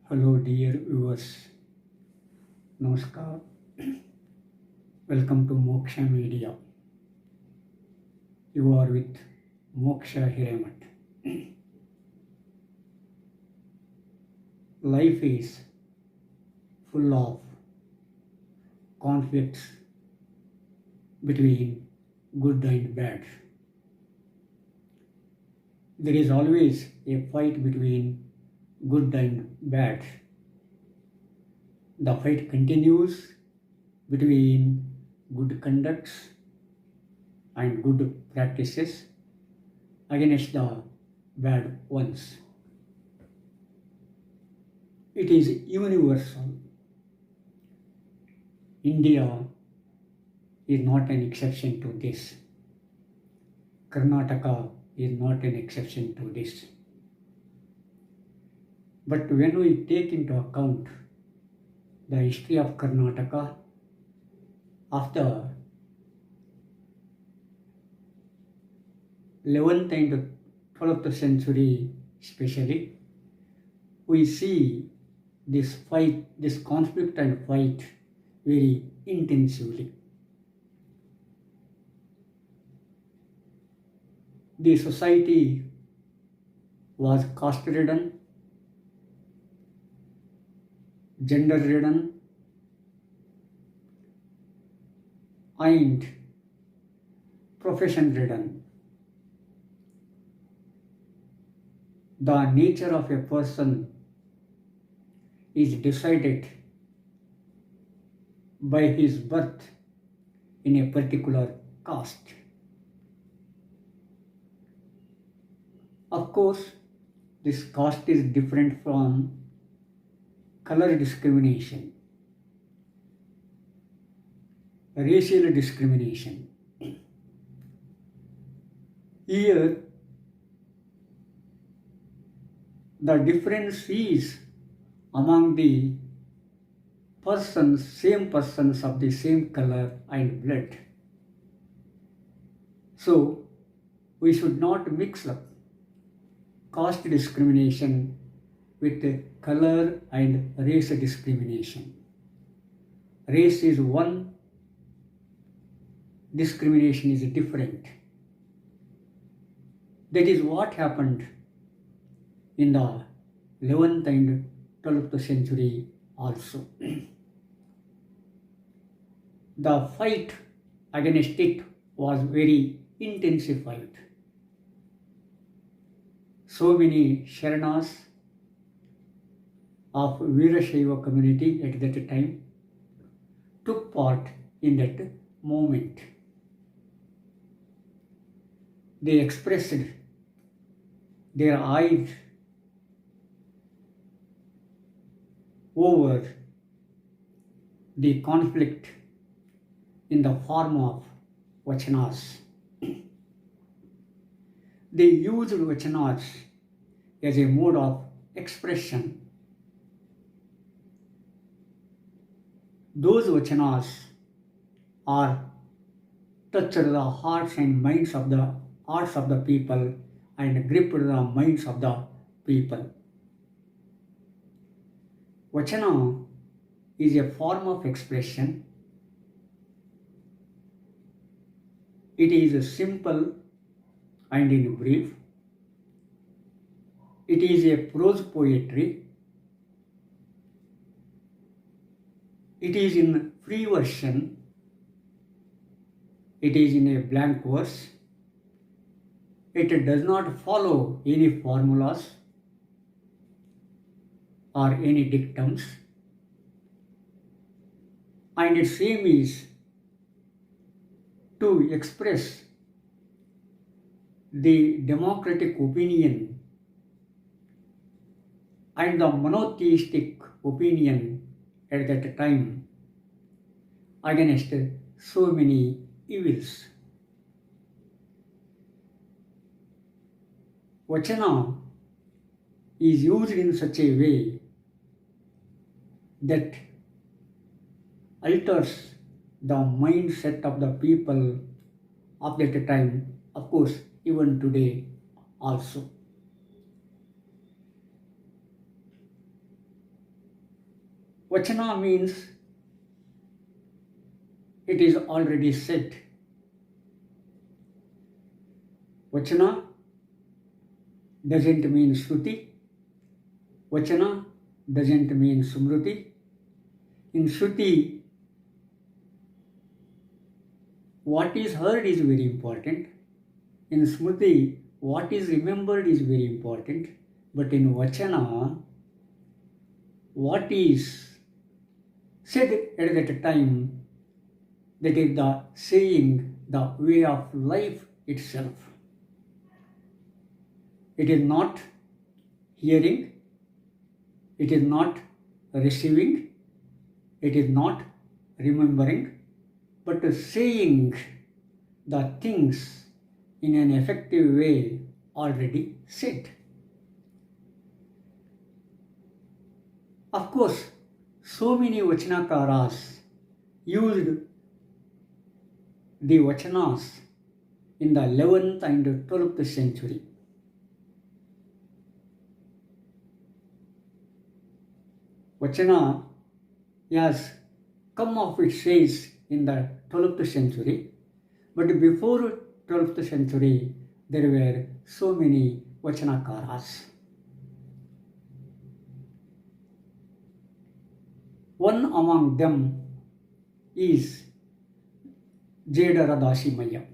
Hello, dear viewers. Namaskar. Welcome to Moksha Media. You are with Moksha Hiremat. Life is full of conflicts between good and bad. There is always a fight between good and bad. The fight continues between good conducts and good practices against the bad ones. It is universal. India is not an exception to this. Karnataka is not an exception to this. But when we take into account the history of Karnataka of the 11th and 12th century especially, we see this fight, this conflict and fight very intensively. The society was caste-ridden, gender-ridden, and profession-ridden. The nature of a person is decided by his birth in a particular caste. Of course, this caste is different from color discrimination, racial discrimination. Here, the difference is among the persons, same persons of the same color and blood. So, we should not mix up caste discrimination with color and race discrimination. Race is one, discrimination is different. That is what happened in the 11th and 12th century also. The fight against it was very intensified. So many Sharanas of Veerashaiva community at that time took part in that movement. They expressed their eyes over the conflict in the form of vachanas. They used vachanas as a mode of expression. Those vachanas are touched the hearts and minds of the people and gripped the minds of the people. Vachana is a form of expression. It is simple and in brief. It is a prose poetry. It is in free version. It is in a blank verse. It does not follow any formulas or any dictums. And its aim is to express the democratic opinion and the monotheistic opinion at that time against so many evils. Vachana is used in such a way that alters the mindset of the people of that time, of course, even today, also. Vachana means it is already said. Vachana doesn't mean Shruti. Vachana doesn't mean Smruti. In Shruti, what is heard is very important. In Smruti, what is remembered is very important. But in Vachana, what is said at that time, that is the saying, the way of life itself. It is not hearing, it is not receiving, it is not remembering, but saying the things in an effective way already said. Of course, so many Vachanakaras used the Vachanas in the 11th and 12th century. Vachana has come of its age in the 12th century, but before 12th century there were so many Vachanakaras. One among them is Jedara Daasimayya.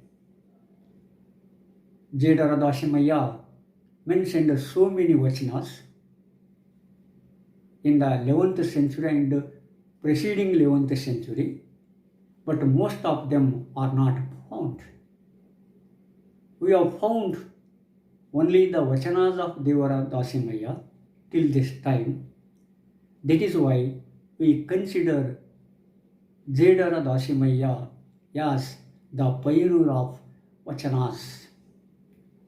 Jedara Daasimayya mentioned so many Vachanas in the 11th century and preceding 11th century, but most of them are not found. We have found only the Vachanas of Devara Daasimayya till this time. That is why we consider Jedara Daasimayya as the pioneer of Vachanas,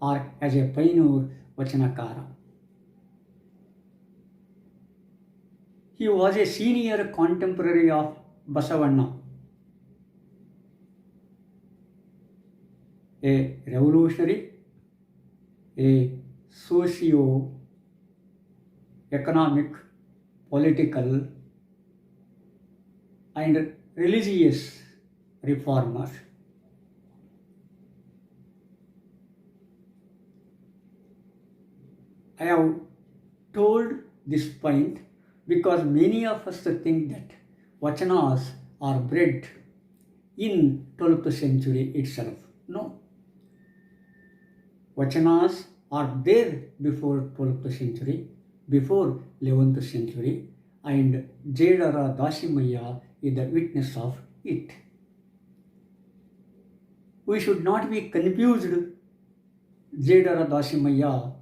or as a pioneer Vachanakara. He was a senior contemporary of Basavanna, a revolutionary, a socio-economic, political, and religious reformer. I have told this point because many of us think that Vachanas are bred in 12th century itself. No. Vachanas are there before 12th century, before 11th century, and Jedara Daasimayya is the witness of it. We should not be confused Jedara Daasimayya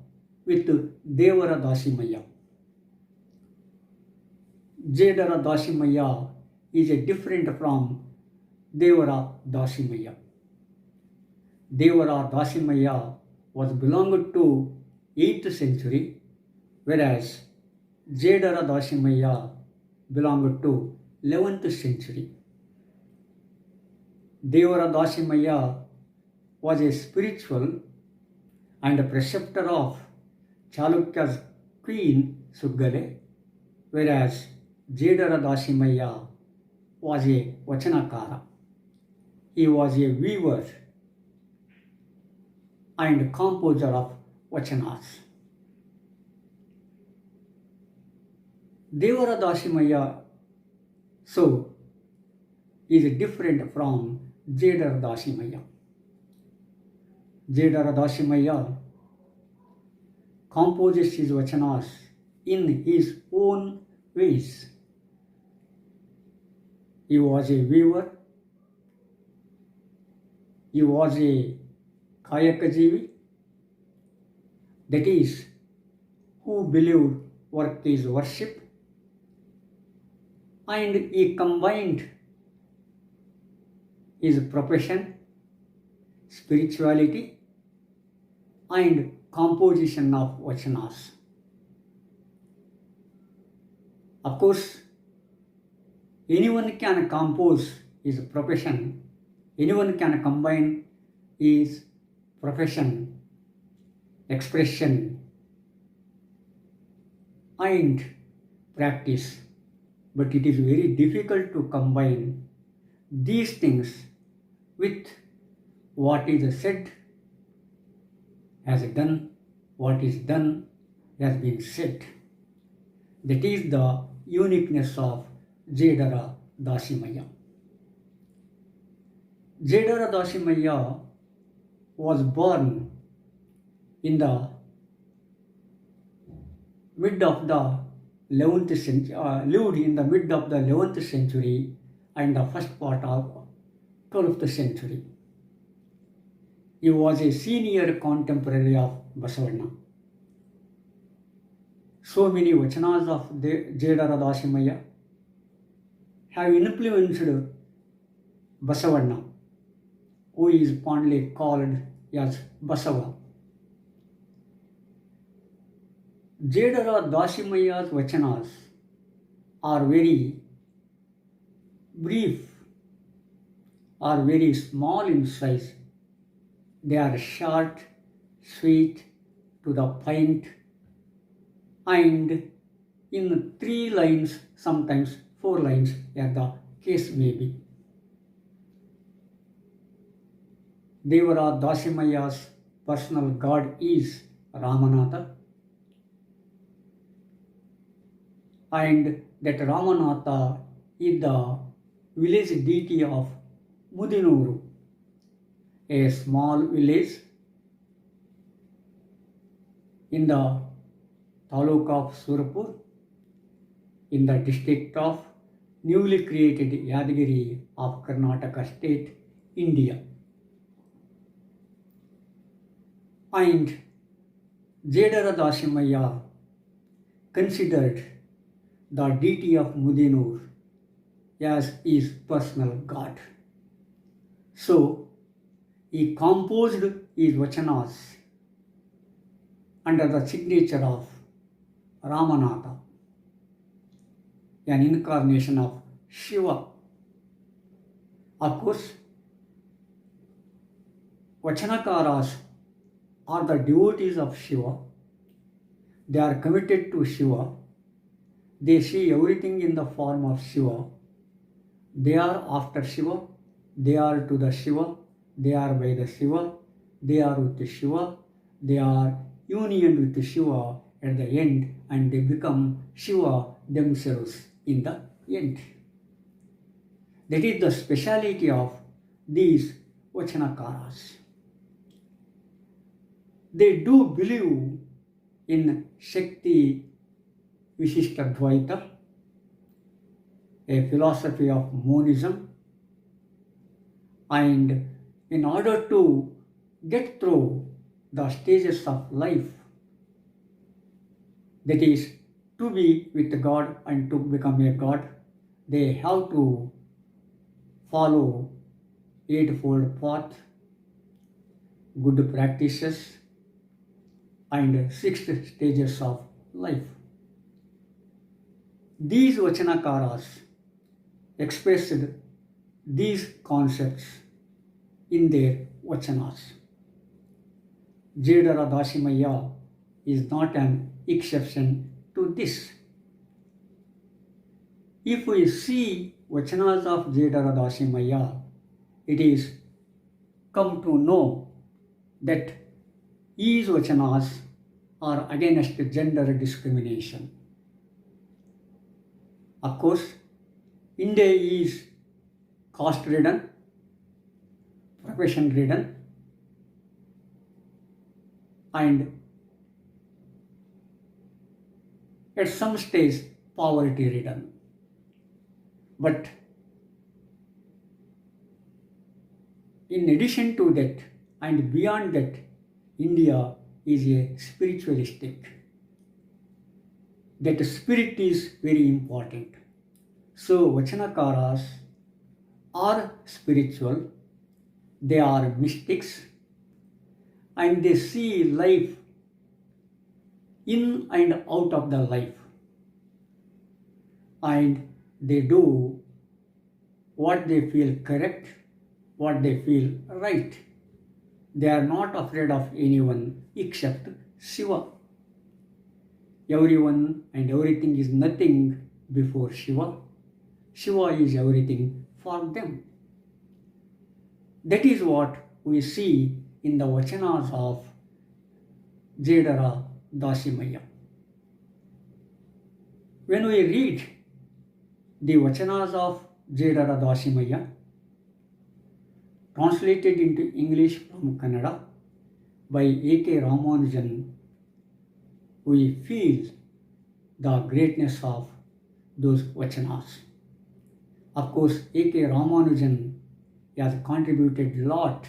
with Devara Daasimayya. Jedara Daasimayya is different from Devara Daasimayya. Devara Daasimayya was belonged to 8th century, whereas Jedara Daasimayya belonged to 11th century. Devara Daasimayya was a spiritual and a preceptor of Chalukya's queen Suggale, whereas Jedara Daasimayya was a Vachanakara. He was a weaver and composer of Vachanas. Devara Daasimayya so is different from Jedara Daasimayya. Jedara Daasimayya composes his Vachanas in his own ways. He was a weaver, he was a Kayakajivi, that is, who believed work is worship, and he combined his profession, spirituality, and composition of Vachanas. Of course, anyone can compose his profession, anyone can combine his profession, expression, and practice. but it is very difficult to combine these things with what is said has done, what is done has been said. That is the uniqueness of Jedara Daasimayya. Jedara Daasimayya was born in the mid of the 11th century, lived in the mid of the 11th century and the first part of 12th century. He was a senior contemporary of Basavanna. So many vachanas of Jedara Daasimayya have influenced Basavanna, who is fondly called as Basava. Jedara Daasimayya's vachanas are very brief, are very small in size. They are short, sweet, to the point, and in 3 lines, sometimes 4 lines, as the case may be. Devara Daasimayya's personal god is Ramanatha, and that Ramanatha is the village deity of Mudinuru, a small village in the taluk of Surapur, in the district of newly created Yadgiri of Karnataka state, India. And Jedara Daasimayya considered the deity of Mudinur as his personal god. So, he composed his vachanas under the signature of Ramanatha, an incarnation of Shiva. Of course, Vachanakaras are the devotees of Shiva. They are committed to Shiva. They see everything in the form of Shiva. They are after Shiva. They are to the Shiva. They are by the Shiva. They are with the Shiva. They are union with the Shiva at the end, and they become Shiva themselves in the end. That is the speciality of these Vachanakaras. They do believe in Shakti Vishishtadvaita, a philosophy of monism, and in order to get through the stages of life, that is, to be with God and to become a God, they have to follow eightfold path, good practices, and 6 stages of life. These Vachanakaras expressed these concepts in their vachanas. Jedara Daasimayya is not an exception to this. If we see vachanas of Jedara Daasimayya, it is come to know that these vachanas are against gender discrimination. Of course, India is caste-ridden, profession-ridden, and at some stage poverty-ridden. But in addition to that and beyond that, India is a spiritualistic. That spirit is very important. So Vachanakaras are spiritual, they are mystics, and they see life in and out of the life. And they do what they feel correct, what they feel right. They are not afraid of anyone except Shiva. Everyone and everything is nothing before Shiva. Shiva is everything for them. That is what we see in the Vachanas of Jedara Daasimayya. When we read the Vachanas of Jedara Daasimayya, translated into English from Kannada by A.K. Ramanujan, we feel the greatness of those Vachanas. Of course, A.K. Ramanujan has contributed a lot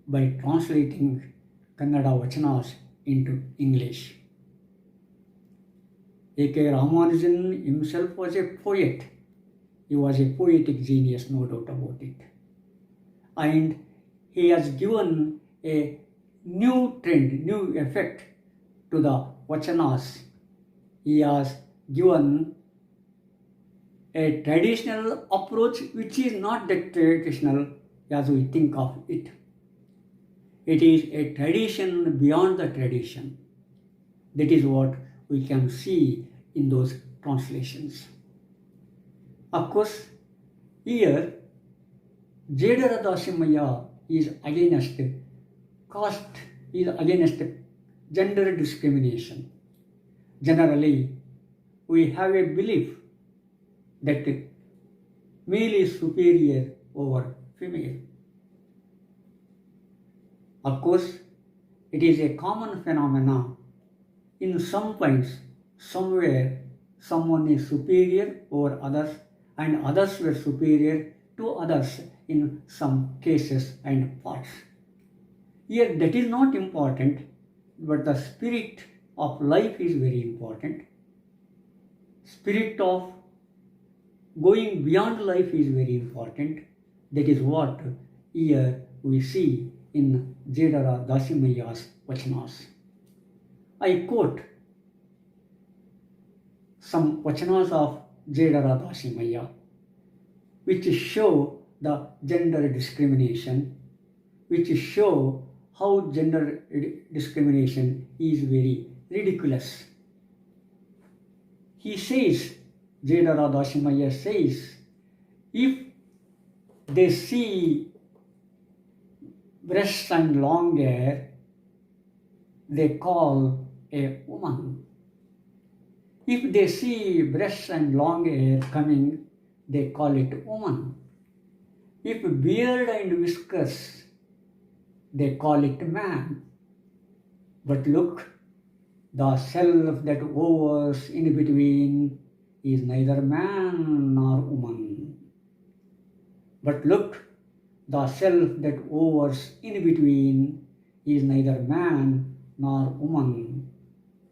by translating Kannada Vachanas into English. A.K. Ramanujan himself was a poet. He was a poetic genius, no doubt about it. And he has given a new trend, new effect to the Vachanas. He has given a traditional approach which is not that traditional as we think of it. It is a tradition beyond the tradition. That is what we can see in those translations. Of course, here Jedara Daasimayya is against caste, is against gender discrimination. Generally, we have a belief that male is superior over female. Of course, it is a common phenomenon. In some points, somewhere, someone is superior over others and others were superior to others in some cases and parts. Here, that is not important, but the spirit of life is very important. Spirit of going beyond life is very important. That is what here we see in Jedara Daasimayya's Vachanas. I quote some Vachanas of Jedara Daasimayya which show the gender discrimination, which show how gender discrimination is very ridiculous. He says, Jedara Daasimayya says, if they see breasts and long hair, they call a woman. If they see breasts and long hair coming, they call it woman. If beard and whiskers, they call it man. But look, the self that hovers in between is neither man nor woman. But look, the self that hovers in between is neither man nor woman.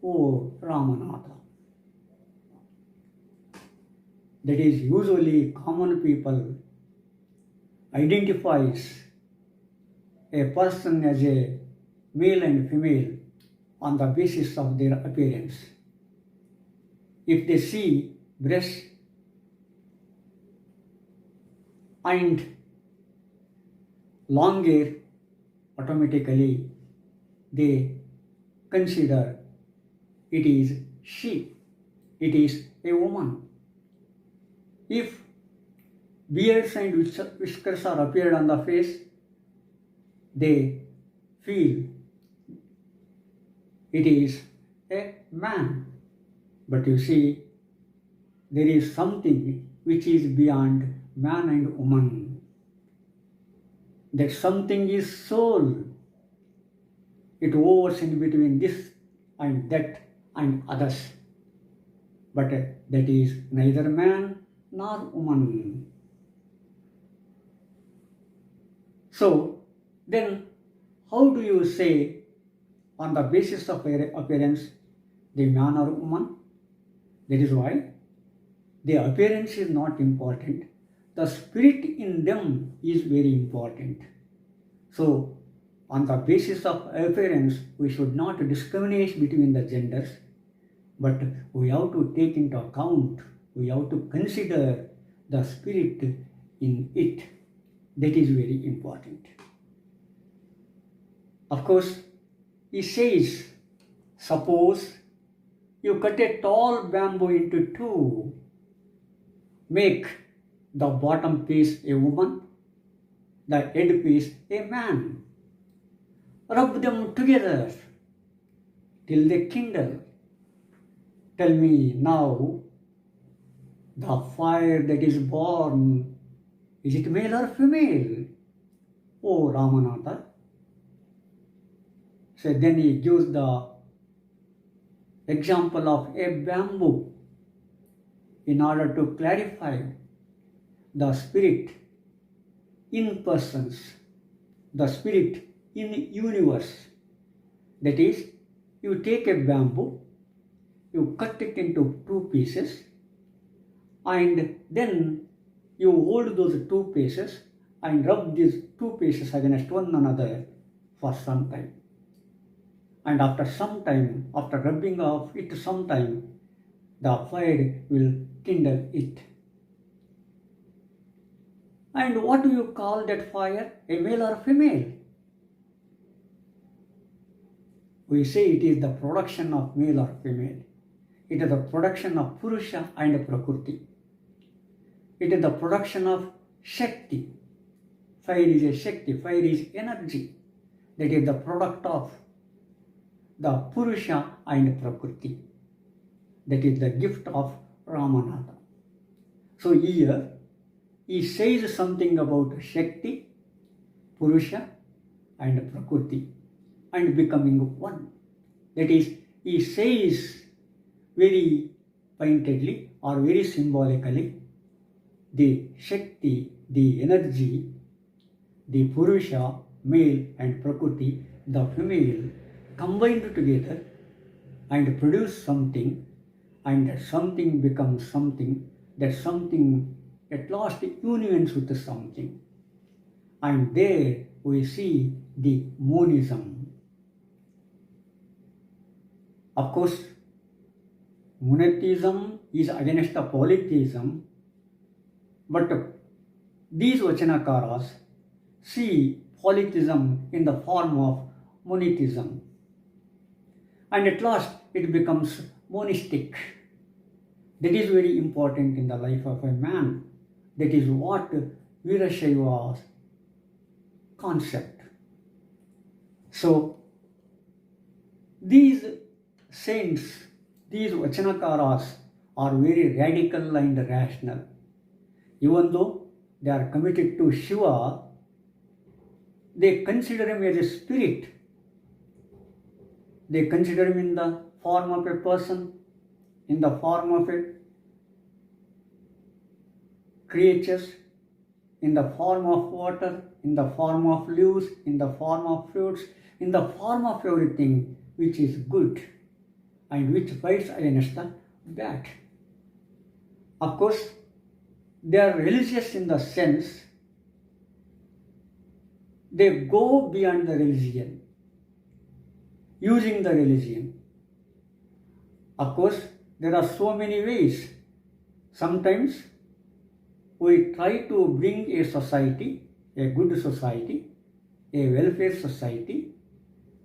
O Ramanatha. That is usually common people identifies a person as a male and female on the basis of their appearance. If they see breasts and long hair, automatically they consider it is she, it is a woman. If beards and whiskers are appeared on the face, they feel it is a man. But you see, there is something which is beyond man and woman. That something is soul. It hovers in between this and that and others. But that is neither man nor woman. So, then how do you say on the basis of appearance the man or woman? That is why the appearance is not important. The spirit in them is very important. So, on the basis of appearance, we should not discriminate between the genders, but we have to take into account, we have to consider the spirit in it. That is very important. Of course, he says, suppose you cut a tall bamboo into two make the bottom piece a woman, the head piece a man. Rub them together till they kindle. Tell me now, the fire that is born, is it male or female? Oh Ramanatha. So then he gives the example of a bamboo in order to clarify the spirit in persons, the spirit in universe. That is, you take a bamboo, you cut it into two pieces, and then you hold those two pieces and rub these two pieces against one another for some time. And after some time, after rubbing off it some time, the fire will kindle it. And what do you call that fire? A male or female? We say it is the production of male or female. It is the production of Purusha and Prakriti. It is the production of Shakti. Fire is a Shakti, fire is energy. That is the product of the Purusha and Prakriti. That is the gift of Ramanatha. So here he says something about Shakti, Purusha and Prakriti and becoming one. That is, he says very pointedly or very symbolically, the Shakti, the energy, the Purusha, male, and Prakriti, the female, combined together and produce something, and that something becomes something, that something at last unions with something. And there we see the monism. Of course, monotheism is against the polytheism, but these Vachanakaras see polytheism in the form of monotheism. And at last it becomes monistic. That is very important in the life of a man. That is what Virashaiva's concept. So these saints, these Vachanakaras are very radical and rational. Even though they are committed to Shiva, they consider him as a spirit. They consider him in the form of a person, in the form of a creatures, in the form of water, in the form of leaves, in the form of fruits, in the form of everything which is good and which fights against the bad. Of course, they are religious in the sense they go beyond the religion, using the religion. Of course, there are so many ways. Sometimes we try to bring a society, a good society, a welfare society,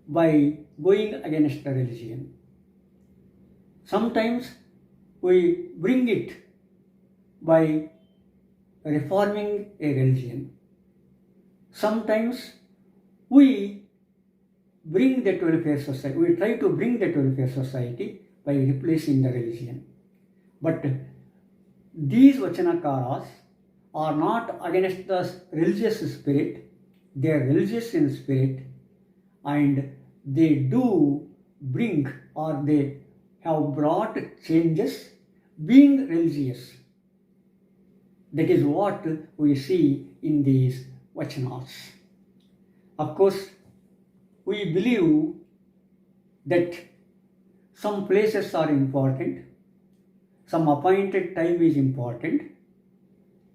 by going against the religion. Sometimes we bring it by reforming a religion. Sometimes we bring that welfare society, we try to bring that welfare society by replacing the religion. But these Vachanakaras are not against the religious spirit, they are religious in spirit, and they do bring or they have brought changes being religious. That is what we see in these Vachanas. Of course, we believe that some places are important, some appointed time is important,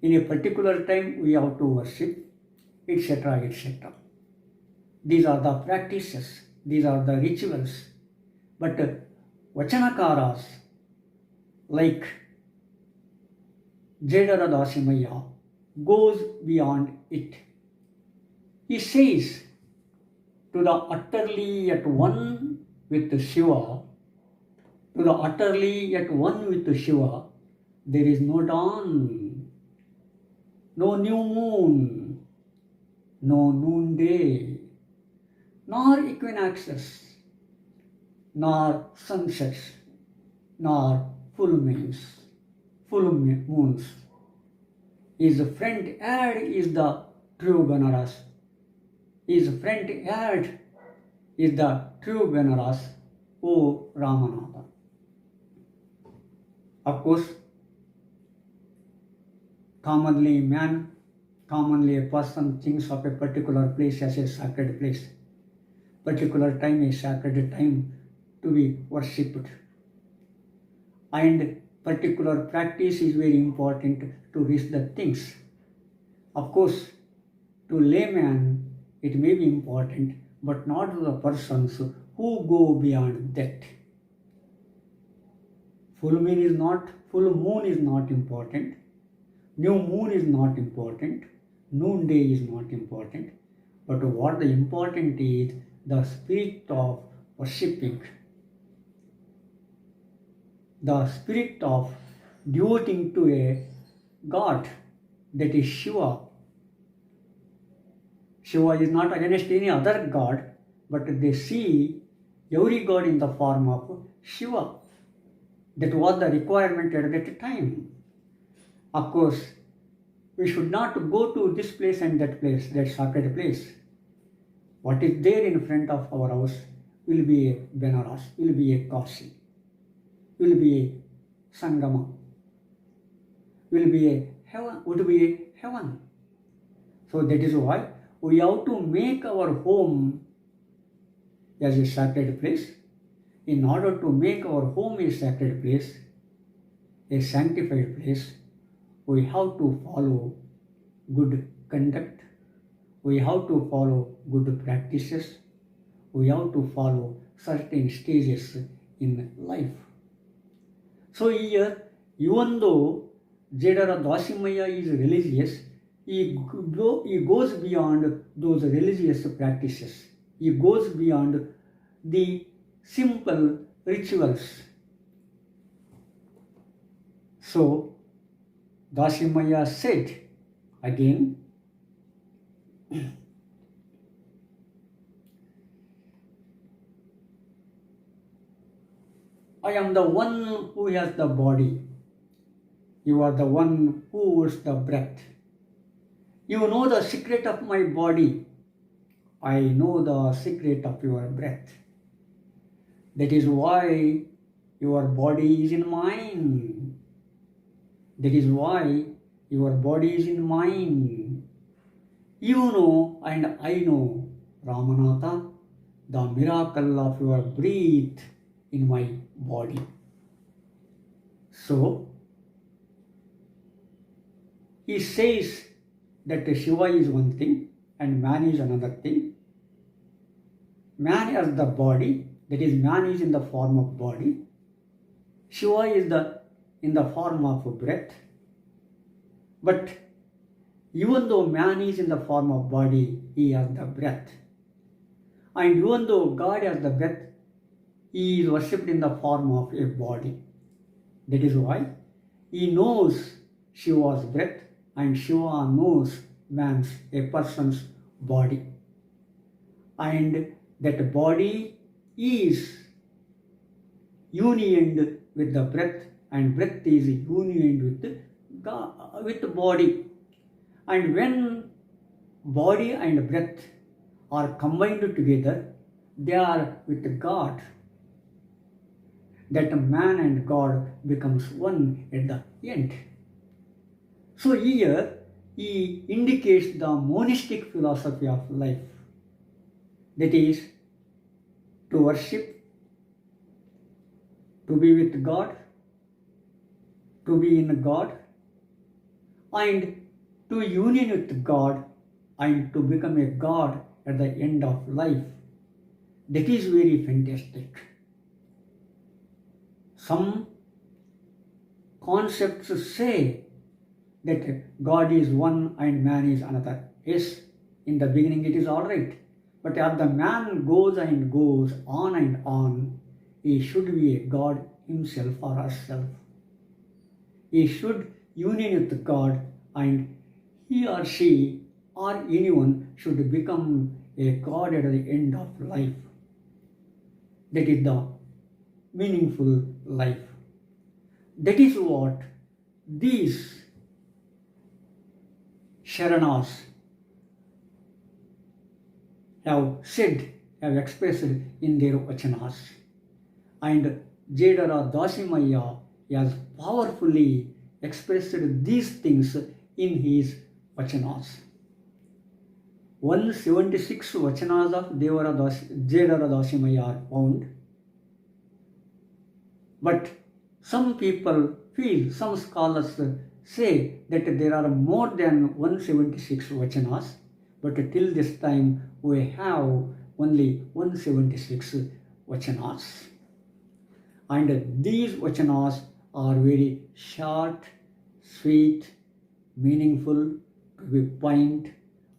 in a particular time we have to worship, etc., etc. These are the practices, these are the rituals. But Vachanakaras like Jedara Daasimayya goes beyond it. He says to the utterly at one with Shiva, to the utterly at one with Shiva, there is no dawn, no new moon, no noonday, nor equinoxes, nor sunsets, nor full moons. His friend ad is the true Benaras. His friend ad is the true Benaras, O Ramanatha. Of course, commonly a person thinks of a particular place as a sacred place, particular time a sacred time to be worshipped. And particular practice is very important to reach the things. Of course, to layman it may be important, but not to the persons who go beyond that. Full moon is not important, new moon is not important, noonday is not important, but what the important is the spirit of worshipping, the spirit of devoting to a God, that is Shiva. Shiva is not against any other God, but they see every God in the form of Shiva. That was the requirement at that time. Of course, we should not go to this place and that place, that sacred place. What is there in front of our house will be a Benaras, will be a Kashi, will be a Sangama, will be a heaven, would be a heaven. So that is why we have to make our home as a sacred place. In order to make our home a sacred place, a sanctified place, we have to follow good conduct, we have to follow good practices, we have to follow certain stages in life. So here, even though Jedara Daasimayya is religious, he goes beyond those religious practices. He goes beyond the simple rituals. So, Daasimayya said again, I am the one who has the body. You are the one who holds the breath. You know the secret of my body. I know the secret of your breath. That is why your body is in mine. That is why your body is in mine. You know and I know, Ramanatha, the miracle of your breath in my body. So, he says that Shiva is one thing and man is another thing. Man has the body, that is, man is in the form of body. Shiva is in the form of breath. But even though man is in the form of body, he has the breath. And even though God has the breath, he is worshipped in the form of a body. That is why he knows Shiva's breath and Shiva knows a person's body. And that body is unioned with the breath, and breath is unioned with God, with the body. And when body and breath are combined together, they are with God. That man and God becomes one at the end. So here he indicates the monistic philosophy of life. That is, to worship, to be with God, to be in God, and to union with God, and to become a God at the end of life. That is very fantastic. Some concepts say that God is one and man is another. Yes, in the beginning it is all right. But as the man goes and goes on and on, he should be a God himself or herself. he should union with God, and he or she or anyone should become a God at the end of life. That is the meaningful life. That is what these Sharanas have said, have expressed in their Vachanas. And Jedara Daasimayya has powerfully expressed these things in his Vachanas. 176 Vachanas of Jedara Daasimayya are found. But some people feel, some scholars say that there are more than 176 Vachanas, but till this time we have only 176 Vachanas. And these Vachanas are very short, sweet, meaningful, to the point,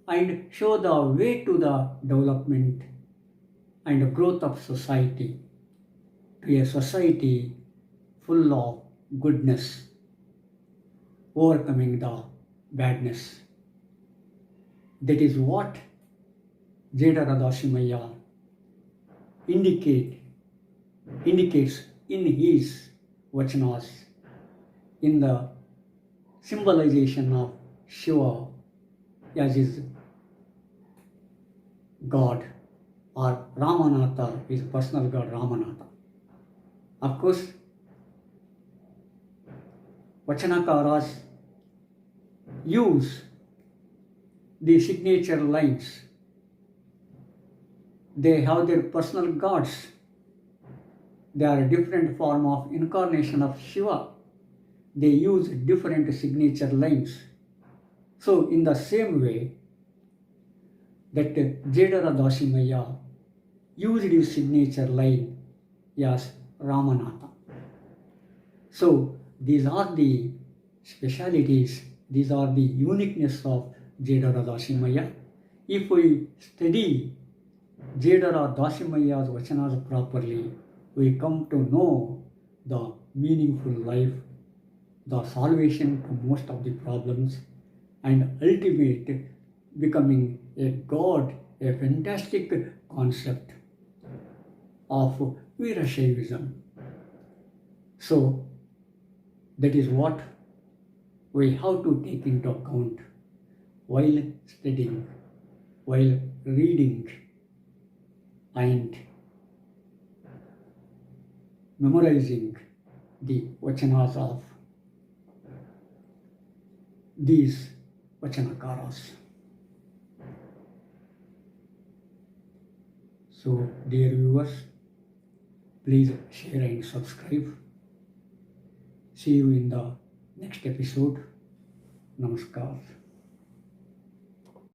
and show the way to the development and growth of society, to a society full of goodness, overcoming the badness. That is what Jedara Daasimayya indicates in his Vachanas, in the symbolization of Shiva as his God, or Ramanatha, his personal God Ramanatha. Of course, Vachanakaras use the signature lines. They have their personal gods. They are a different form of incarnation of Shiva. They use different signature lines. So in the same way that Jedara Daasimayya used his signature line as Ramanatha. So these are the specialities, these are the uniqueness of Jedara Daasimayya. If we study Jedara Daasimayya's Vachanas properly, we come to know the meaningful life, the salvation to most of the problems, and ultimate becoming a God, a fantastic concept of Veerashaivism. So that is what we have to take into account while studying, while reading and memorizing the Vachanas of these Vachanakaras. So, dear viewers, please share and subscribe. See you in the next episode. Namaskar.